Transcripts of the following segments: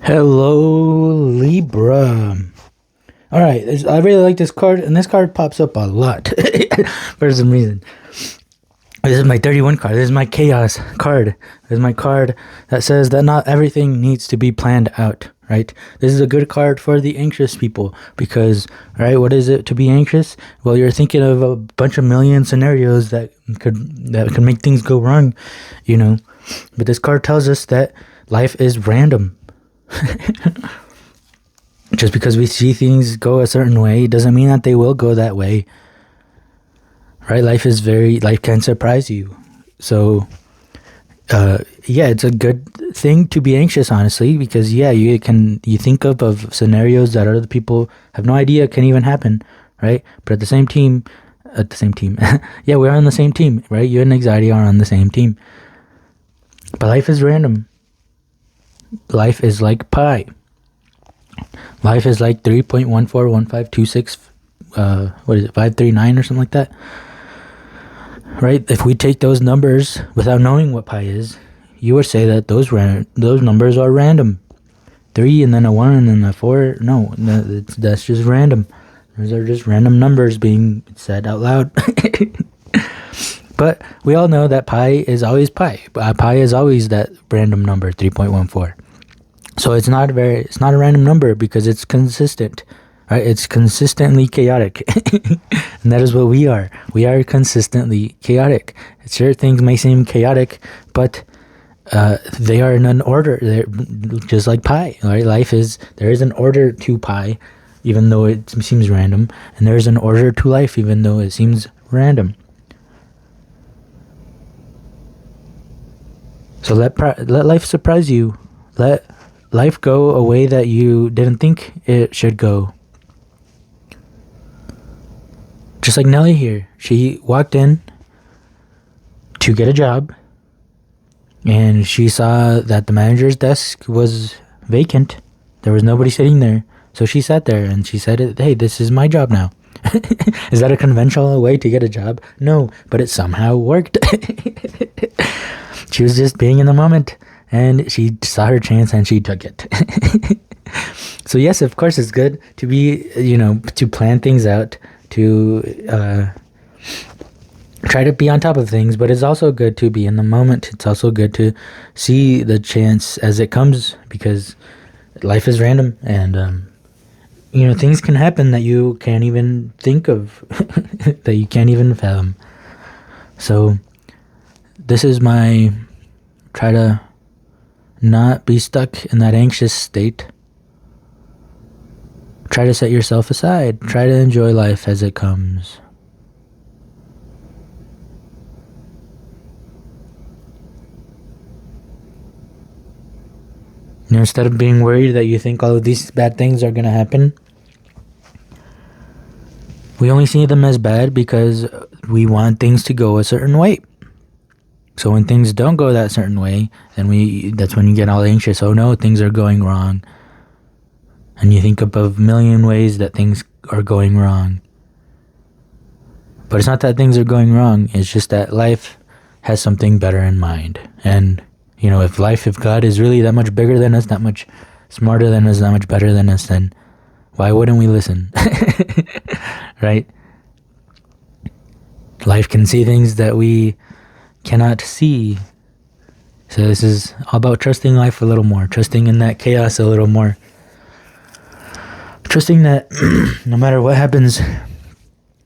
Hello, Libra. All right, I really like this card, and this card pops up a lot for some reason. This is my 31 card. This is my chaos card. This is my card that says that not everything needs to be planned out, right? This is a good card for the anxious people because, right, what is it to be anxious? Well, you're thinking of a bunch of million scenarios that could make things go wrong, you know. But this card tells us that life is random. Just because we see things go a certain way doesn't mean that they will go that way, right? Life can surprise you. So it's a good thing to be anxious, honestly, because you think of scenarios that other people have no idea can even happen, right? But at the same team we're on the same team, right? You and anxiety are on the same team. But life is random. Life is like pi. Life is like 3.141526 539 or something like that, right? If we take those numbers without knowing what pi is, you would say that those numbers are random. 3 and then a 1 and then a 4. No, that's just random. Those are just random numbers being said out loud. But we all know that pi is always pi. Pi is always that random number, 3.14. So it's not a random number because it's consistent, right? It's consistently chaotic. And that is what we are. We are consistently chaotic. Sure, things may seem chaotic, but they are in an order. They're just like pi, right? There is an order to pi, even though it seems random. And there is an order to life, even though it seems random. So let life surprise you. Let life go a way that you didn't think it should go. Just like Nelly here. She walked in to get a job, and she saw that the manager's desk was vacant. There was nobody sitting there. So she sat there and she said, hey, this is my job now. Is that a conventional way to get a job? No, but it somehow worked. She was just being in the moment, and she saw her chance and she took it. So yes, of course, it's good to be, to plan things out, to try to be on top of things, but it's also good to be in the moment. It's also good to see the chance as it comes, because life is random, and things can happen that you can't even think of, that you can't even fathom. So this is my try to not be stuck in that anxious state. Try to set yourself aside. Try to enjoy life as it comes. Instead of being worried that you think all of these bad things are going to happen, we only see them as bad because we want things to go a certain way. So when things don't go that certain way, then that's when you get all anxious. Oh no, things are going wrong. And you think of a million ways that things are going wrong. But it's not that things are going wrong. It's just that life has something better in mind. And, if God is really that much bigger than us, that much smarter than us, that much better than us, then why wouldn't we listen? Right? Life can see things that we cannot see. So this is all about trusting life a little more, trusting in that chaos a little more, trusting that no matter what happens,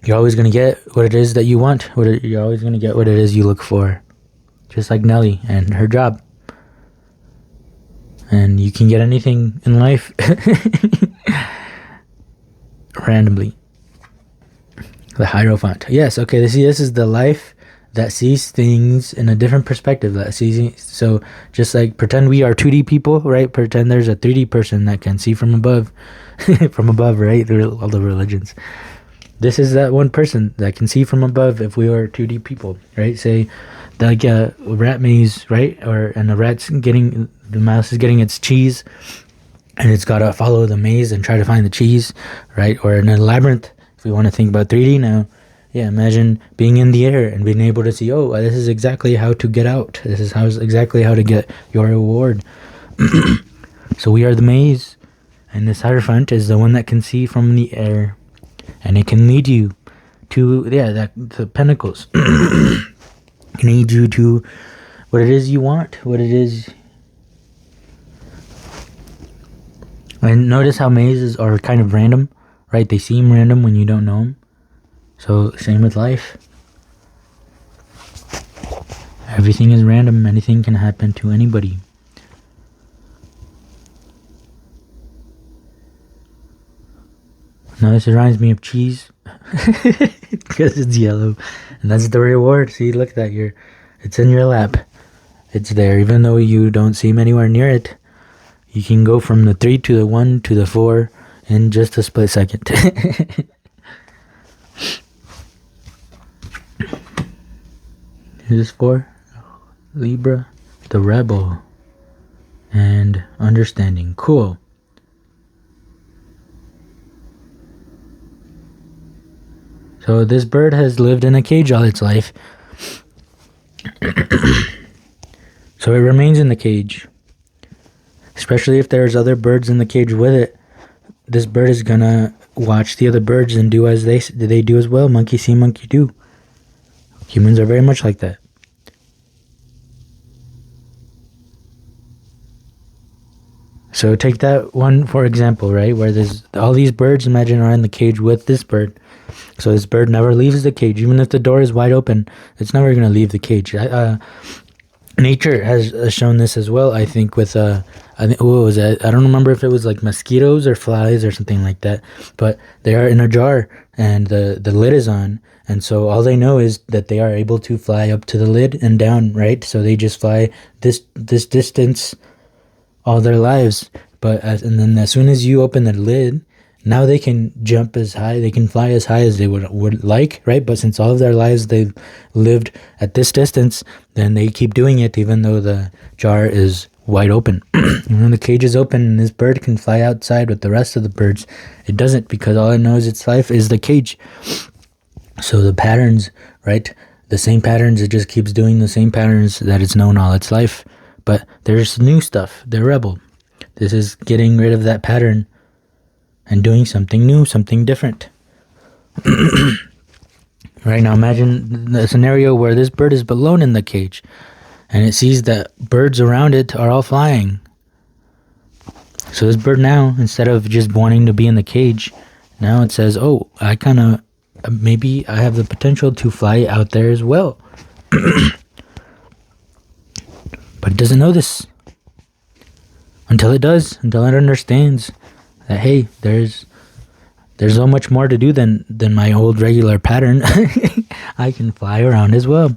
you're always going to get what it is that you want. You're always going to get what it is you look for. Just like Nelly and her job. And you can get anything in life randomly. The Hierophant. Yes, okay, this is the life that sees things in a different perspective. So just like pretend we are 2D people, right? Pretend there's a 3D person that can see from above. From above, right? All the religions. This is that one person that can see from above if we are 2D people, right? Say, like a rat maze, right? And the mouse is getting its cheese, and it's got to follow the maze and try to find the cheese, right? Or in a labyrinth, if we want to think about 3D now. Yeah, imagine being in the air and being able to see, this is exactly how to get out. This is exactly how to get your reward. So we are the maze, and this Hierophant is the one that can see from the air, and it can lead you to the pentacles. It can lead you to what it is you want, what it is. And notice how mazes are kind of random, right? They seem random when you don't know them. So same with life. Everything is random. Anything can happen to anybody. Now this reminds me of cheese. Because it's yellow. And that's the reward. See, look at that. It's in your lap. It's there. Even though you don't seem anywhere near it, you can go from the 3 to the 1 to the 4 in just a split second. Here's 4. Libra, the rebel, and understanding. Cool. So this bird has lived in a cage all its life. So it remains in the cage. Especially if there's other birds in the cage with it. This bird is gonna watch the other birds and do as they do as well. Monkey see, monkey do. Humans are very much like that. So take that one for example, right? Where there's all these birds, imagine, are in the cage with this bird. So this bird never leaves the cage. Even if the door is wide open, it's never going to leave the cage. Nature has shown this as well, I think, with, I think, what was that? I don't remember if it was like mosquitoes or flies or something like that. But they are in a jar and the lid is on. And so all they know is that they are able to fly up to the lid and down, right? So they just fly this distance all their lives. And then as soon as you open the lid, now they can jump as high, they can fly as high as they would like, right? But since all of their lives they've lived at this distance, then they keep doing it even though the jar is wide open. And when the cage is open and this bird can fly outside with the rest of the birds, it doesn't, because all it knows its life is the cage. So the patterns, right? The same patterns, it just keeps doing the same patterns that it's known all its life. But there's new stuff. They're rebel. This is getting rid of that pattern and doing something new, something different. Right now, imagine the scenario where this bird is alone in the cage and it sees that birds around it are all flying. So this bird now, instead of just wanting to be in the cage, now it says, oh, maybe I have the potential to fly out there as well. But it doesn't know this. Until it does, until it understands that, hey, there's so much more to do than my old regular pattern. I can fly around as well.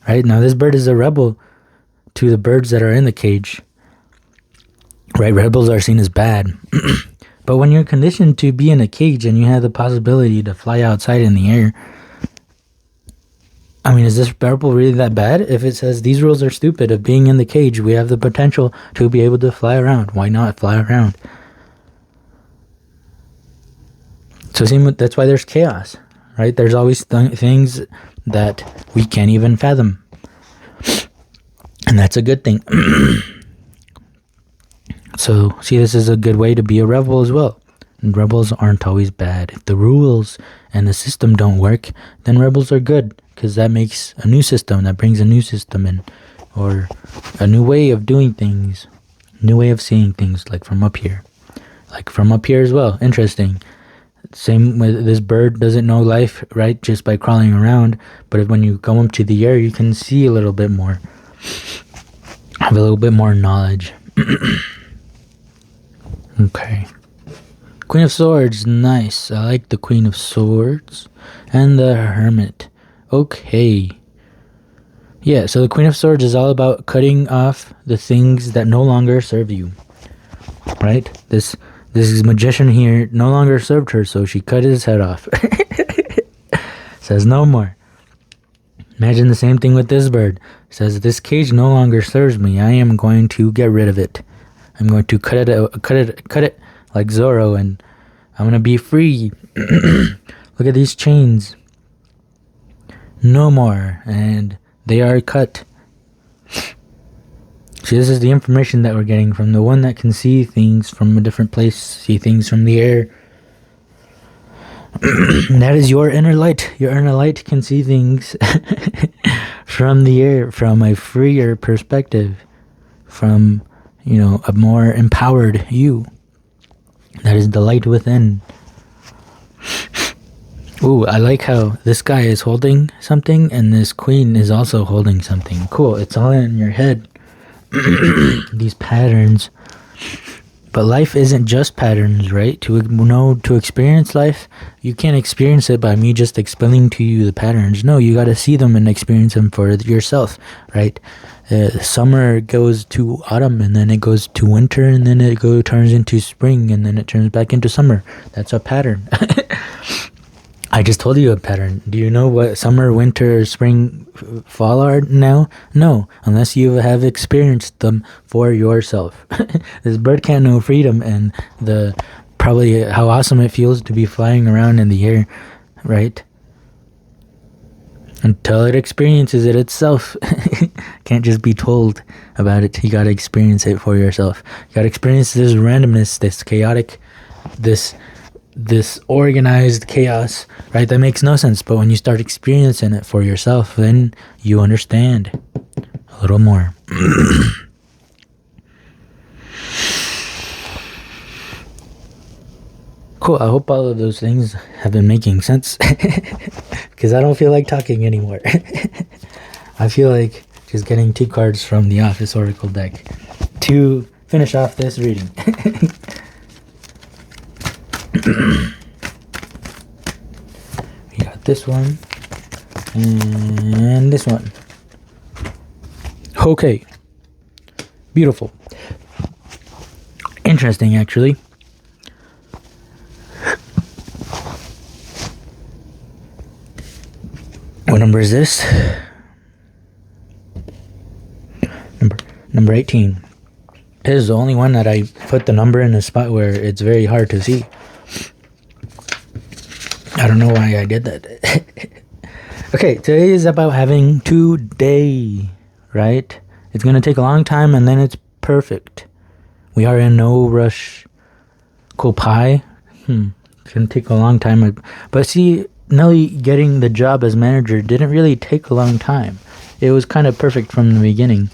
Right? Now this bird is a rebel to the birds that are in the cage. Right? Rebels are seen as bad. But when you're conditioned to be in a cage and you have the possibility to fly outside in the air, I mean, is this rebel really that bad? If it says these rules are stupid of being in the cage, we have the potential to be able to fly around. Why not fly around? So that's why there's chaos, right? There's always things that we can't even fathom. And that's a good thing. So, see, this is a good way to be a rebel as well. And rebels aren't always bad. If the rules and the system don't work, then rebels are good. Because that makes a new system, that brings a new system in. Or a new way of doing things. New way of seeing things, like from up here. Like from up here as well. Interesting. Same with this bird doesn't know life, right? Just by crawling around. But when you go up to the air, you can see a little bit more. Have a little bit more knowledge. Okay. Queen of Swords, nice. I like the Queen of Swords. And the Hermit. Okay. Yeah, so the Queen of Swords is all about cutting off the things that no longer serve you. Right? This magician here no longer served her, so she cut his head off. Says no more. Imagine the same thing with this bird. Says this cage no longer serves me. I am going to get rid of it. I'm going to cut it like Zorro, and I'm going to be free. Look at these chains. No more, and they are cut. See, this is the information that we're getting from the one that can see things from a different place, see things from the air. That is your inner light. Your inner light can see things from the air, from a freer perspective, from, a more empowered you. That is the light within. Ooh, I like how this guy is holding something and this queen is also holding something. Cool, it's all in your head. These patterns. But life isn't just patterns, right? To experience life, you can't experience it by me just explaining to you the patterns. No, you got to see them and experience them for yourself, right? Summer goes to autumn, and then it goes to winter, and then it turns into spring, and then it turns back into summer. That's a pattern. I just told you a pattern. Do you know what summer, winter, spring, fall are now? No, unless you have experienced them for yourself. This bird can't know freedom and probably how awesome it feels to be flying around in the air, right? Until it experiences it itself. Can't just be told about it. You gotta experience it for yourself. You gotta experience this randomness, this chaotic, this organized chaos, right? That makes no sense. But when you start experiencing it for yourself, then you understand a little more. Cool. I hope all of those things have been making sense. Because I don't feel like talking anymore. I feel like just getting 2 cards from the Office Oracle deck to finish off this reading. We got this one and this one. Okay. Beautiful. Interesting, actually. What number is this? Number 18. This is the only one that I put the number in a spot where it's very hard to see. I don't know why I did that. Okay, today is about having today, right? It's going to take a long time and then it's perfect. We are in no rush. Cool pie. It's going to take a long time. But see, Nelly getting the job as manager didn't really take a long time. It was kind of perfect from the beginning.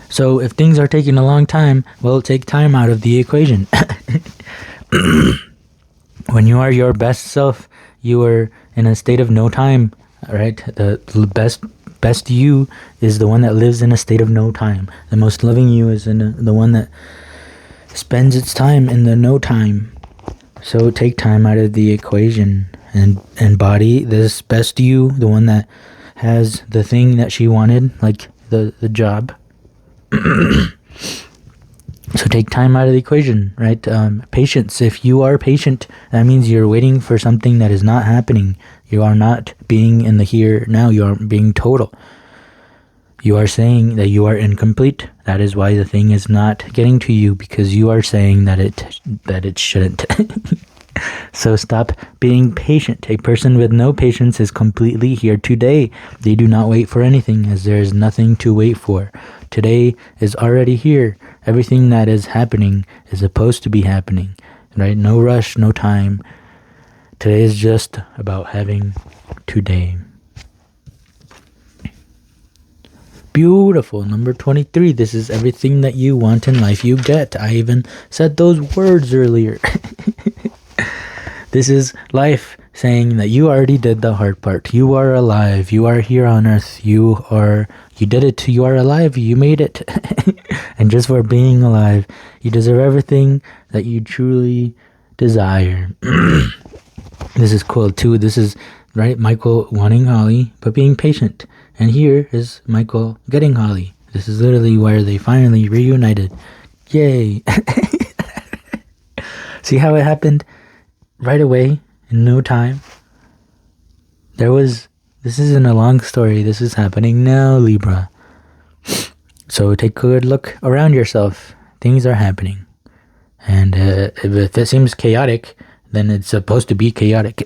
So if things are taking a long time, well, take time out of the equation. When you are your best self, you are in a state of no time, right? The best you is the one that lives in a state of no time. The most loving you is the one that spends its time in the no time. So take time out of the equation and embody this best you, the one that has the thing that she wanted, like the job. So take time out of the equation, right? Patience. If you are patient, that means you're waiting for something that is not happening. You are not being in the here now. You are being total. You are saying that you are incomplete. That is why the thing is not getting to you, because you are saying that it shouldn't. So stop being patient. A person with no patience is completely here today. They do not wait for anything, as there is nothing to wait for. Today is already here. Everything that is happening is supposed to be happening, right? No rush, no time. Today is just about having today. Beautiful. Number 23. This is everything that you want in life you get. I even said those words earlier. This is life saying that you already did the hard part. You are alive. You are here on earth. You did it. You are alive. You made it. And just for being alive, you deserve everything that you truly desire. This is cool too. This is, right, Michael wanting Holly, but being patient. And here is Michael getting Holly. This is literally where they finally reunited. Yay. See how it happened right away in no time? This isn't a long story. This is happening now, Libra. So take a good look around yourself. Things are happening. And if it seems chaotic, then it's supposed to be chaotic.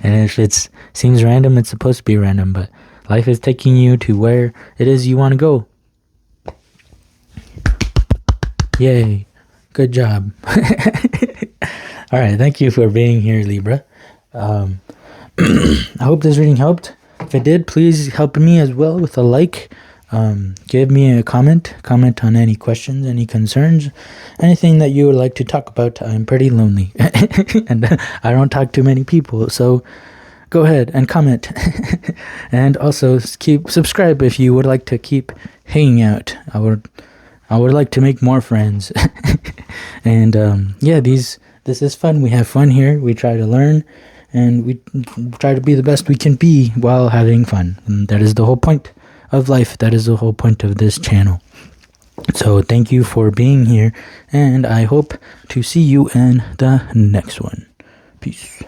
And if it seems random, it's supposed to be random. But Life is taking you to where it is you want to go. Yay. Good job. All right. Thank you for being here, Libra. I hope this reading helped. If it did, please help me as well with a like. Give me a comment on any questions, any concerns, anything that you would like to talk about. I'm pretty lonely and I don't talk to many people, so go ahead and comment. And also subscribe if you would like to keep hanging out. I would like to make more friends. And yeah, this is fun. We have fun here. We try to learn, and we try to be the best we can be while having fun. And that is the whole point of life. That is the whole point of this channel. So thank you for being here, and I hope to see you in the next one. Peace.